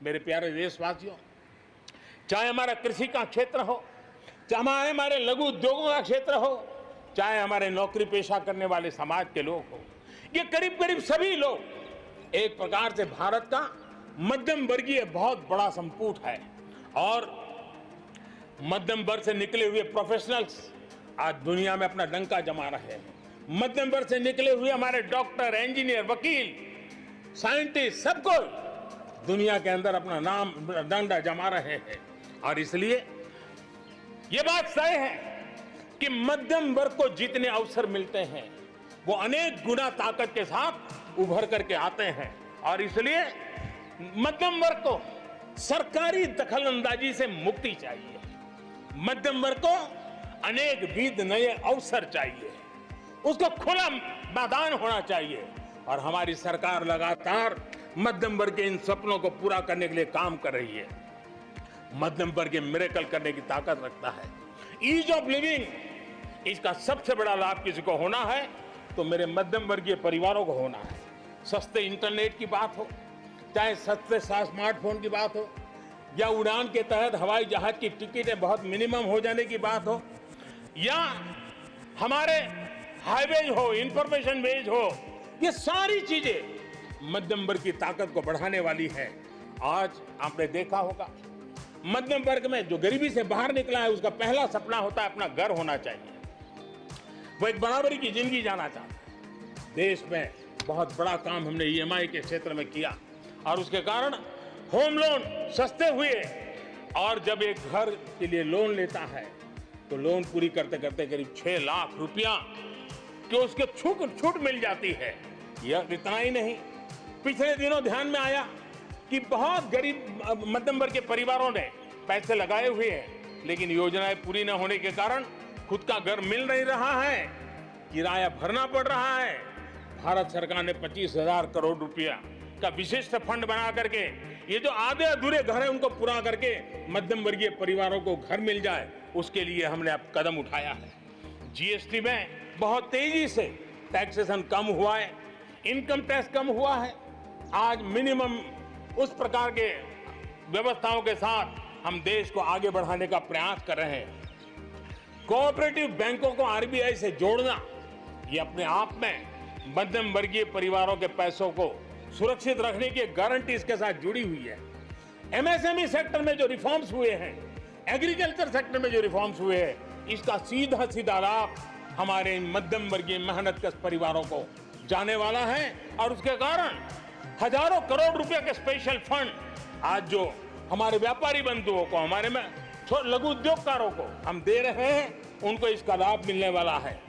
मेरे प्यारे देशवासियों, चाहे हमारा कृषि का क्षेत्र हो, चाहे हमारे लघु उद्योगों का क्षेत्र हो, चाहे हमारे नौकरी पेशा करने वाले समाज के लोग हो, ये करीब करीब सभी लोग एक प्रकार से भारत का मध्यम वर्गीय बहुत बड़ा संपुट है। और मध्यम वर्ग से निकले हुए प्रोफेशनल्स आज दुनिया में अपना डंका जमा रहे हैं। मध्यम वर्ग से निकले हुए हमारे डॉक्टर, इंजीनियर, वकील, साइंटिस्ट, सब कोई दुनिया के अंदर अपना नाम डंडा जमा रहे हैं। और इसलिए ये बात तय है कि मध्यम वर्ग को जितने अवसर मिलते हैं वो अनेक गुना ताकत के साथ उभर करके आते हैं। और इसलिए मध्यम वर्ग को सरकारी दखलंदाजी से मुक्ति चाहिए। मध्यम वर्ग को अनेक विध नए अवसर चाहिए, उसको खुला मैदान होना चाहिए। और हमारी सरकार लगातार मध्यम वर्ग के इन सपनों को पूरा करने के लिए काम कर रही है। मध्यम वर्ग मिरेकल करने की ताकत रखता है। ईज ऑफ लिविंग, इसका सबसे बड़ा लाभ किसी को होना है तो मेरे मध्यम वर्गीय परिवारों को होना है। सस्ते इंटरनेट की बात हो, चाहे सस्ते स्मार्टफोन की बात हो, या उड़ान के तहत हवाई जहाज की टिकटें बहुत मिनिमम हो जाने की बात हो, या हमारे हाईवेज हो, इंफॉर्मेशन वेज हो, ये सारी चीजें मध्यम वर्ग की ताकत को बढ़ाने वाली है। आज आपने देखा होगा मध्यम वर्ग में जो गरीबी से बाहर निकला है उसका पहला सपना होता है अपना घर होना चाहिए। वो एक बराबरी की जिंदगी जाना चाहता है। देश में बहुत बड़ा काम हमने ईएमआई के क्षेत्र में किया और उसके कारण होम लोन सस्ते हुए। और जब एक घर के लिए लोन लेता है तो लोन पूरी करते करते करीब 6 लाख रुपया कि उसके छूट मिल जाती है। यह इतना ही नहीं, पिछले दिनों ध्यान में आया कि बहुत गरीब मध्यम वर्ग के परिवारों ने पैसे लगाए हुए हैं, लेकिन योजनाएं पूरी न होने के कारण खुद का घर मिल नहीं रहा है, किराया भरना पड़ रहा है। भारत सरकार ने 25,000 करोड़ रुपया का विशिष्ट फंड बना करके ये जो आधे अधूरे घर हैं उनको पूरा करके मध्यम वर्गीय परिवारों को घर मिल जाए, उसके लिए हमने अब कदम उठाया है। जीएसटी में बहुत तेजी से टैक्सेशन कम हुआ है, इनकम टैक्स कम हुआ है। आज मिनिमम उस प्रकार के व्यवस्थाओं के साथ हम देश को आगे बढ़ाने का प्रयास कर रहे हैं। कोऑपरेटिव बैंकों को आरबीआई से जोड़ना ये अपने आप में मध्यम वर्गीय परिवारों के पैसों को सुरक्षित रखने की गारंटी इसके साथ जुड़ी हुई है। एमएसएमई सेक्टर में जो रिफॉर्म्स हुए हैं, एग्रीकल्चर सेक्टर में जो रिफॉर्म्स हुए हैं, इसका सीधा सीधा लाभ हमारे मध्यम वर्गीय मेहनतकश परिवारों को जाने वाला है। और उसके कारण हजारों करोड़ रुपए के स्पेशल फंड आज जो हमारे व्यापारी बंधुओं को, हमारे में लघु उद्योगकारों को हम दे रहे हैं, उनको इसका लाभ मिलने वाला है।